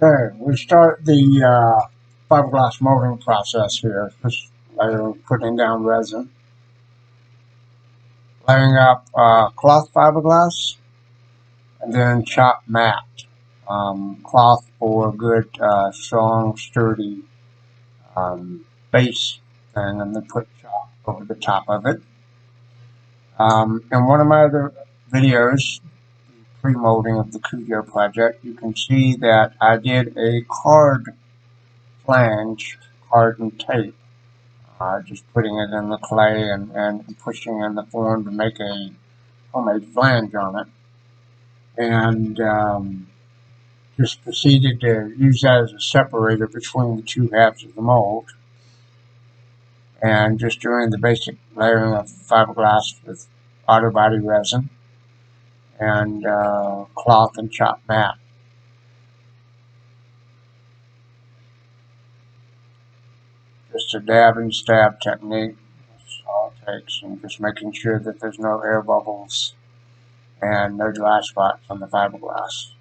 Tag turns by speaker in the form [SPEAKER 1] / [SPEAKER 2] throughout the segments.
[SPEAKER 1] Okay, we start the fiberglass molding process here. First layer, putting down resin, layering up cloth fiberglass, and then chop mat. Cloth for a good, strong, sturdy base thing, and then put chop over the top of it. In one of my other videos, pre-molding of the Cujo project, you can see that I did a card flange, card and tape, just putting it in the clay and pushing in the form to make a homemade flange on it, and just proceeded to use that as a separator between the two halves of the mold, and just doing the basic layering of fiberglass with auto body resin and cloth and chop mat. Just a dab and stab technique, that's all it takes, and just making sure that there's no air bubbles and no dry spots on the fiberglass.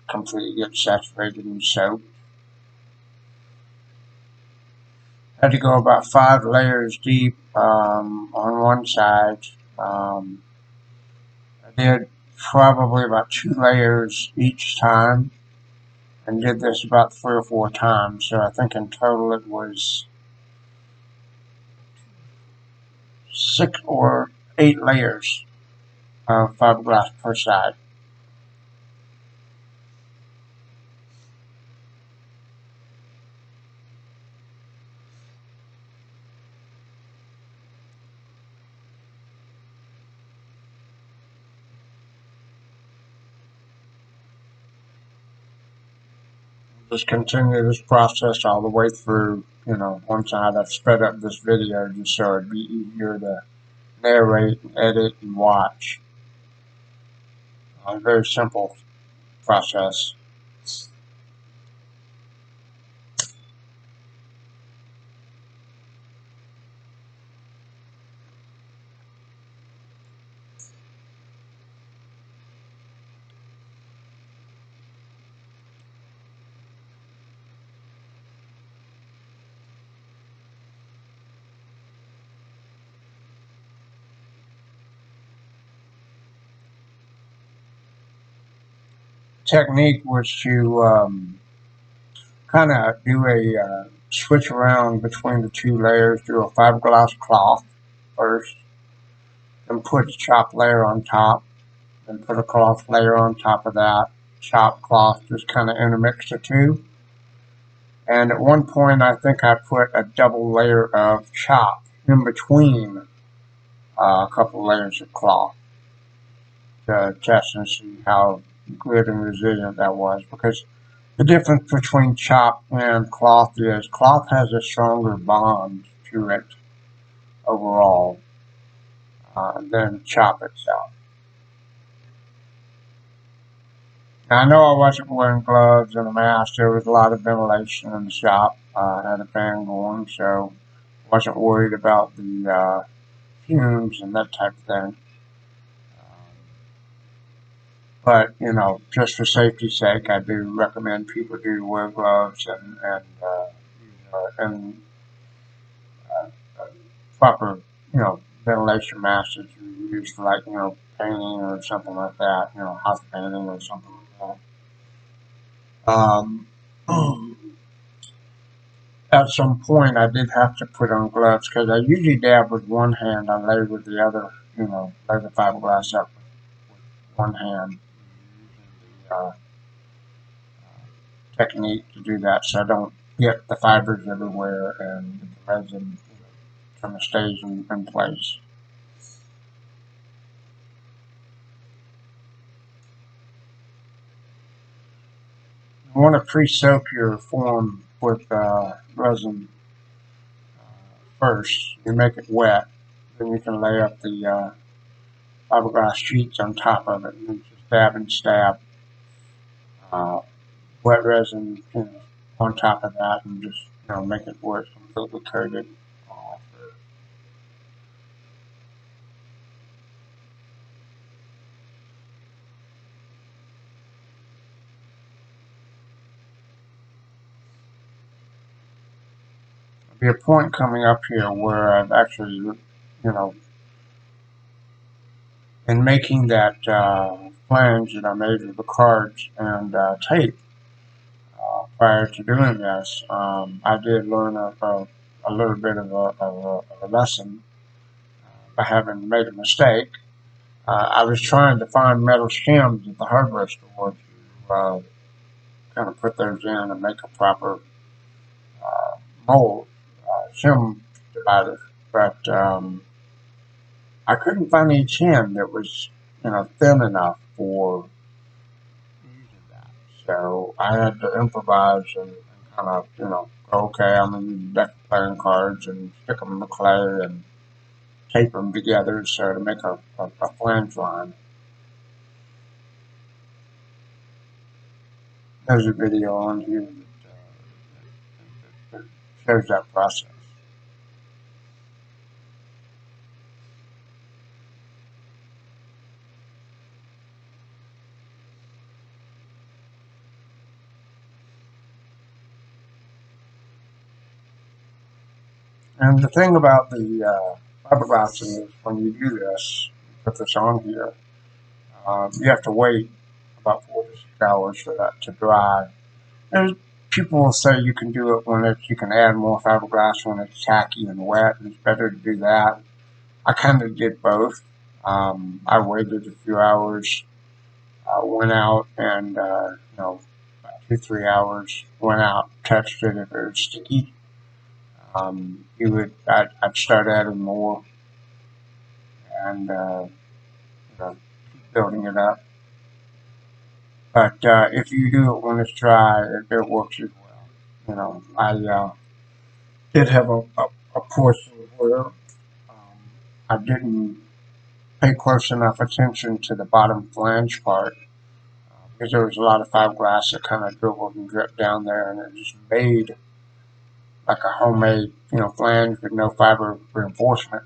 [SPEAKER 1] Completely get saturated in soap. Had to go about 5 layers deep on one side. I did probably about 2 layers each time, and did this about 3 or 4 times. So I think in total it was 6 or 8 layers of fiberglass per side. Just continue this process all the way through. Once I've sped up this video just so it'd be easier to narrate and edit and watch. A very simple process. Technique was to kind of do a switch around between the 2 layers, do a fiberglass cloth first, then put a chop layer on top, then put a cloth layer on top of that, chop cloth, just kind of intermix the two. And at one point I think I put a double layer of chop in between a couple layers of cloth to test and see how good and resilient that was, because the difference between chop and cloth is cloth has a stronger bond to it overall than chop itself. Now, I know I wasn't wearing gloves and a mask. There was a lot of ventilation in the shop. I had a fan going, so I wasn't worried about the fumes and that type of thing. But, just for safety's sake, I do recommend people do wear gloves and proper, ventilation masks that you use for, like, painting or something like that, house painting or something like that. At some point, I did have to put on gloves because I usually dab with one hand. I lay with the other, lay the fiberglass up with one hand. technique to do that, so I don't get the fibers everywhere and the resin kind of stays in place. You want to pre-soak your form with resin first. You make it wet, then you can lay up the fiberglass sheets on top of it, and then just dab and stab uh, wet resin on top of that, and just make it where it's completely coated. There'll be a point coming up here where I've actually, in making that flange that I made with the cards and tape, prior to doing this, I did learn a little bit of a lesson by having made a mistake. I was trying to find metal shims at the hardware store to kind of put those in and make a proper mold, shim divider, but I couldn't find any shim that was thin enough for using that. So I had to improvise and kind of okay, I'm gonna use deck playing cards and stick them in the clay and tape them together so to make a flange line. There's a video on here that shows that process. And the thing about the fiberglassing is when you do this, put this on here, you have to wait about 4 to 6 hours for that to dry. There's people will say you can do it when you can add more fiberglass when it's tacky and wet, and it's better to do that. I kind of did both. I waited a few hours, went out and about 2 3 hours, went out, touched it. If it was sticky, I'd start adding more and keep building it up. But if you do it when it's dry, it works as well. I did have a portion where I didn't pay close enough attention to the bottom flange part because there was a lot of fiberglass that kind of dribbled and dripped down there, and it just made like a homemade flange with no fiber reinforcement,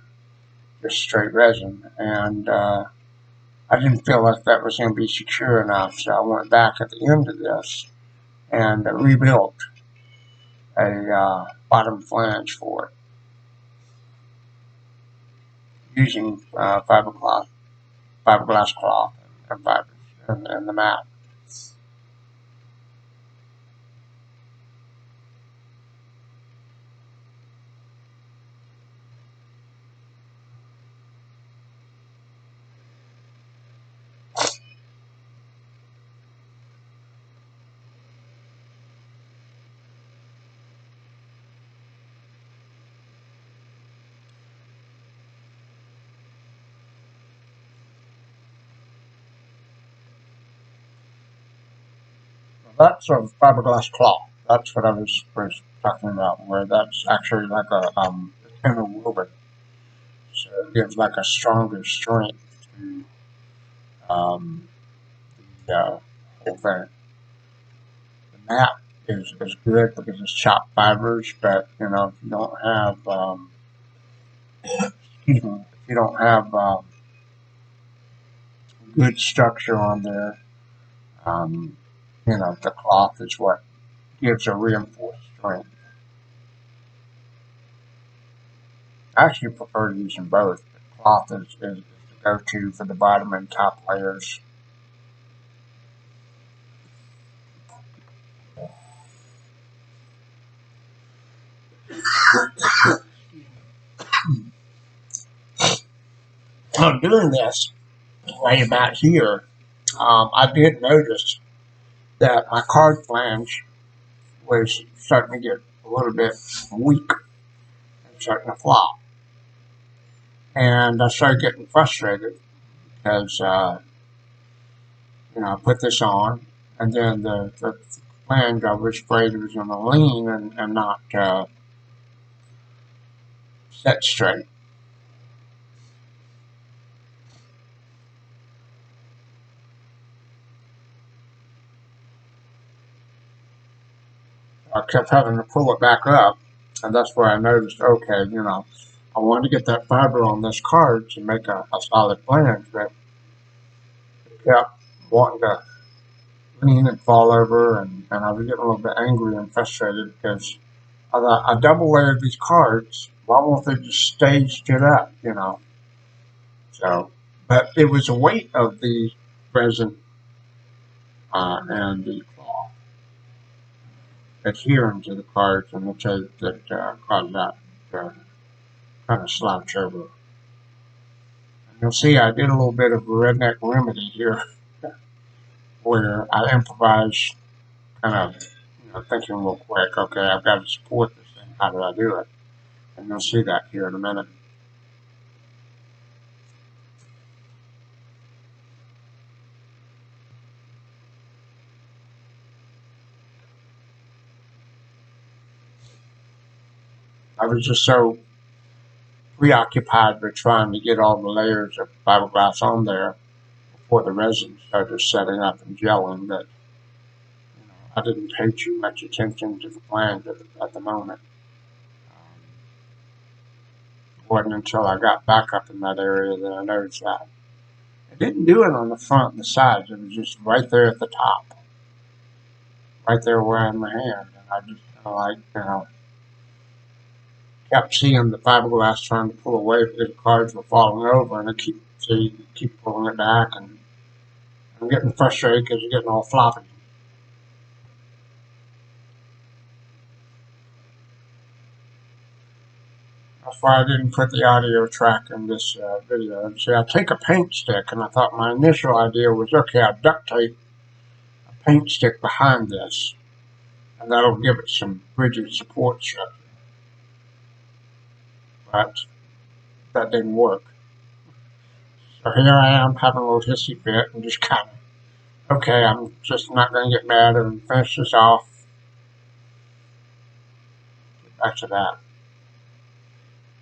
[SPEAKER 1] just straight resin. And I didn't feel like that was going to be secure enough, so I went back at the end of this and rebuilt a bottom flange for it using fiberglass cloth and fibers and the mat. That's a fiberglass cloth. That's what I was first talking about, where that's actually like a thinner woven, so it gives like a stronger strength to um, the whole thing. The mat is good because it's chopped fibers, but if you don't have excuse me, if you don't have good structure on there, um, the cloth is what gives a reinforced strength. I actually prefer using both. The cloth is the go-to for the bottom and top layers. I'm doing this right about here. I did notice that my card flange was starting to get a little bit weak and starting to flop. And I started getting frustrated because, I put this on, and then the flange, I was afraid it was going to lean and not set straight. I kept having to pull it back up, and that's where I noticed, okay, I wanted to get that fiber on this card to make a solid flange, but it kept wanting to lean and fall over, and I was getting a little bit angry and frustrated because I double layered these cards. Why won't they just stay stood up? So, but it was the weight of the resin and the cloth adhering to the cards and the tape that caused that to kind of slouch over. And you'll see I did a little bit of a redneck remedy here where I improvised, kind of thinking real quick, okay, I've got to support this thing. How do I do it? And you'll see that here in a minute. I was just so preoccupied with trying to get all the layers of fiberglass on there before the resin started setting up and gelling that I didn't pay too much attention to the flange at the moment. It wasn't until I got back up in that area that I noticed that. It didn't do it on the front and the sides. It was just right there at the top, right there where I had my hand. And I just kept seeing the fiberglass trying to pull away because the cards were falling over, and I keep pulling it back, and I'm getting frustrated because it's getting all floppy. That's why I didn't put the audio track in this video. See, I take a paint stick, and I thought my initial idea was, okay, I'll duct tape a paint stick behind this, and that'll give it some rigid support structure. But that didn't work. So here I am having a little hissy fit and just kind of, okay, I'm just not going to get mad and finish this off. Get back to that.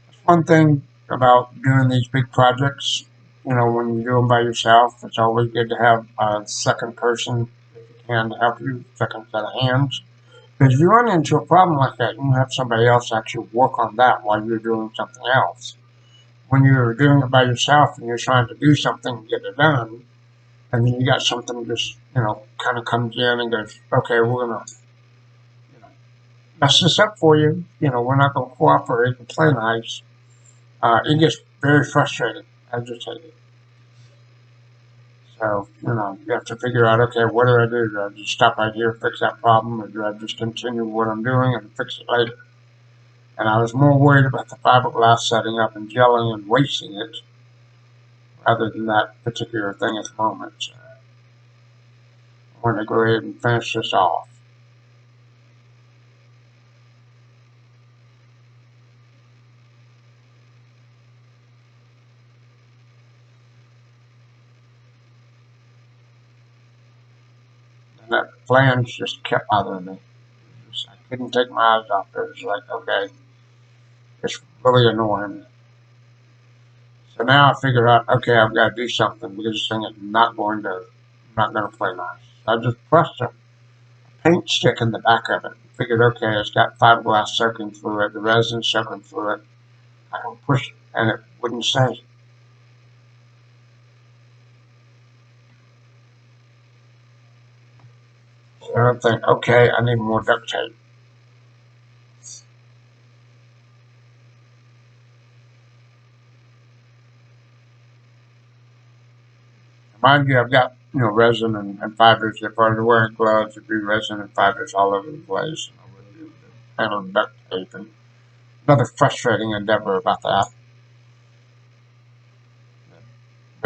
[SPEAKER 1] That's one thing about doing these big projects. When you do them by yourself, it's always good to have a second person, if you can, to help you, second set of hands. Because if you run into a problem like that, you can have somebody else actually work on that while you're doing something else. When you're doing it by yourself and you're trying to do something and get it done, and then you got something just, kind of comes in and goes, okay, we're going to, mess this up for you. We're not going to cooperate and play nice. It gets very frustrating, agitated. So, you have to figure out, okay, what do I do? Do I just stop right here, fix that problem, or do I just continue what I'm doing and fix it later? And I was more worried about the fiberglass setting up and gelling and wasting it rather than that particular thing at the moment. So I want to go ahead and finish this off. And that flange just kept bothering me. I couldn't take my eyes off it. It was like, okay, it's really annoying me. So now I figured out, okay, I've got to do something because this thing is not going to play nice. So I just pressed a paint stick in the back of it. Figured, okay, it's got fiberglass soaking through it, the resin soaking through it. I can push it, and it wouldn't stay. So I think, okay, I need more duct tape. Mind you, I've got resin and fibers. If I was wearing gloves, it'd be resin and fibers all over the place. I wouldn't be able to handle duct tape. And another frustrating endeavor about that.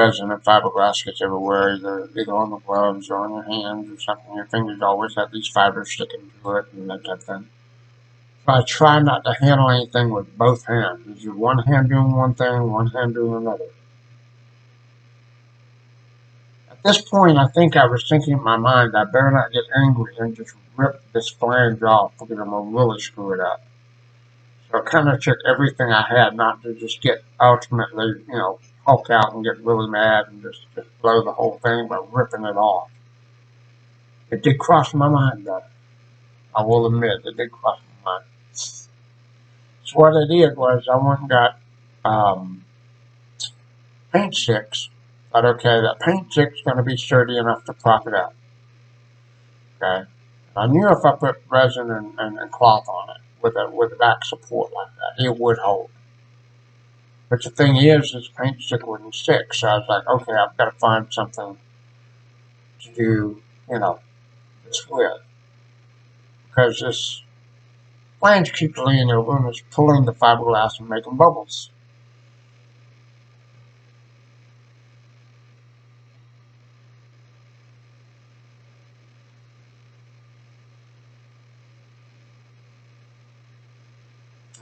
[SPEAKER 1] resin and fiberglass gets everywhere, either on the gloves or on your hands or something. Your fingers always have these fibers sticking to it and that type of thing. So I try not to handle anything with both hands. Is your one hand doing one thing, one hand doing another? At this point, I think I was thinking in my mind, I better not get angry and just rip this flange off because I'm going to really screw it up. So I kind of took everything I had not to just get ultimately, hulk out and get really mad and just blow the whole thing by ripping it off. It did cross my mind, though. I will admit, it did cross my mind. So what I did was I went and got paint sticks. Thought, okay, that paint stick's going to be sturdy enough to prop it up. Okay. I knew if I put resin and cloth on it with a back support like that, it would hold. But the thing is, this paint stick wouldn't stick. So I was like, okay, I've got to find something to do, this with. Because this flange keeps leaning over and it's pulling the fiberglass and making bubbles.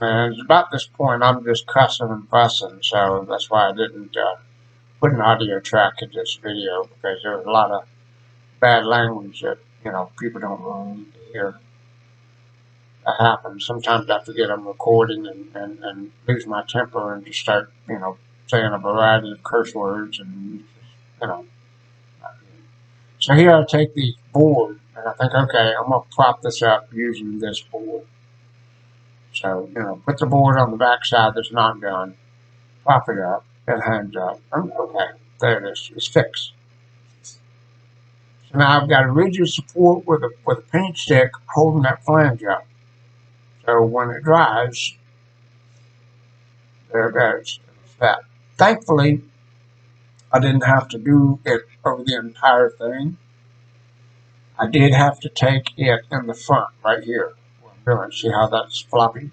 [SPEAKER 1] And it's about this point I'm just cussing and fussing, so that's why I didn't put an audio track in this video, because there was a lot of bad language that, people don't really need to hear. That happens. Sometimes I forget I'm recording and lose my temper and just start, saying a variety of curse words and, you know. So here I take the board and I think, okay, I'm going to prop this up using this board. So, put the board on the back side that's not done, prop it up, it hangs up. Okay, there it is. It's fixed. So now I've got a rigid support with a paint stick holding that flange up. So when it dries, there it goes. It's that. Thankfully, I didn't have to do it over the entire thing. I did have to take it in the front right here. See how that's floppy?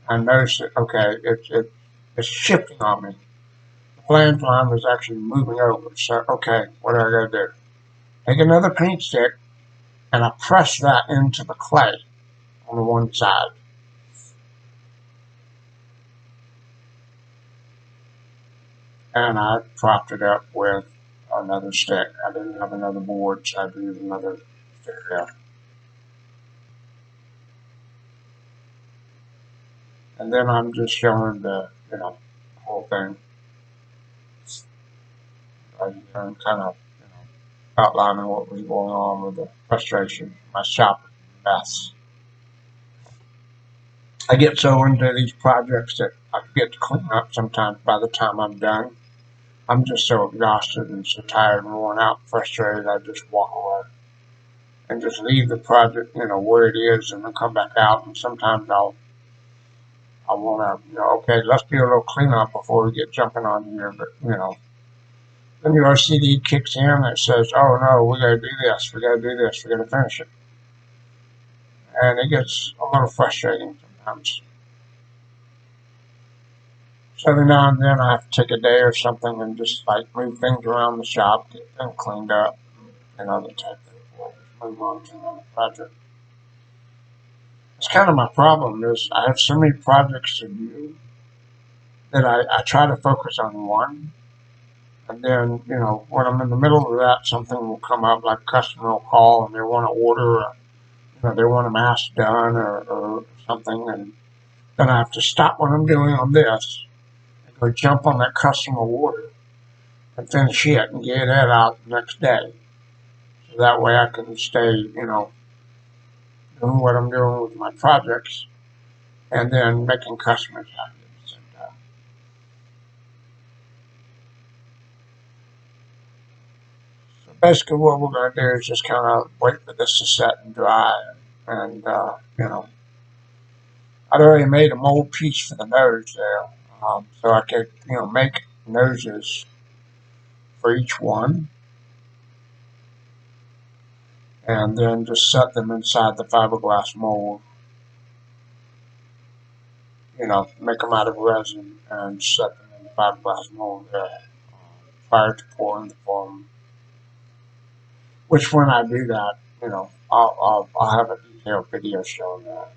[SPEAKER 1] I noticed that, okay, it's shifting on me. The flange line was actually moving over. So, okay, what do I got to do? Take another paint stick and I press that into the clay on the one side. And I propped it up with another stick. I didn't have another board, so I had to use another stick there. And then I'm just showing the, whole thing. And kind of, outlining what was going on with the frustration, my shop mess. I get so into these projects that I forget to clean up sometimes by the time I'm done. I'm just so exhausted and so tired and worn out and frustrated, I just walk away and just leave the project, where it is, and then come back out. And sometimes I want to, okay, let's do a little cleanup before we get jumping on here. But, then your OCD kicks in and it says, oh no, we got to do this, we got to do this, we got to finish it. And it gets a little frustrating sometimes. So every now and then I have to take a day or something and just move things around the shop, get them cleaned up, and other type things. Move on to another project. It's kind of my problem is I have so many projects to do that I try to focus on one. And then, when I'm in the middle of that, something will come up, like a customer will call and they want to order, they want a mask done or something. And then I have to stop what I'm doing on this and go jump on that customer order and finish it and get it out the next day. So that way I can stay, doing what I'm doing with my projects and then making customers happy at the same time. So basically what we're going to do is just kind of wait for this to set and dry. And, I'd already made a mold piece for the nose there. So I could, make noses for each one. And then just set them inside the fiberglass mold. Make them out of resin and set them in the fiberglass mold there. prior to pouring the foam. Which when I do that, I'll have a detailed video showing that.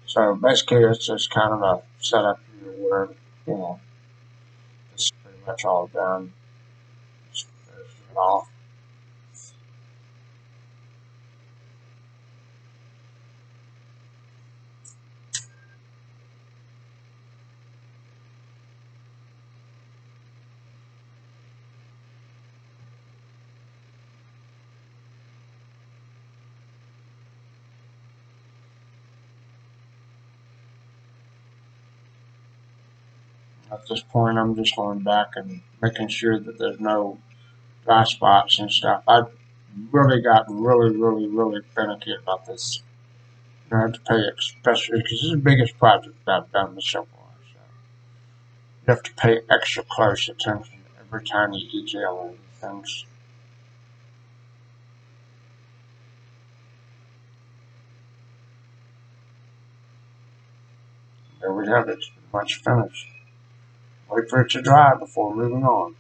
[SPEAKER 1] So basically, it's just kind of a setup where it's pretty much all done. Just finish it off. At this point, I'm just going back and making sure that there's no dry spots and stuff. I really got really finicky about this. I have to pay, especially because this is the biggest project I've done so far. So you have to pay extra close attention to every tiny detail of things. There we have it. It's pretty much finished. Wait for it to dry before moving on.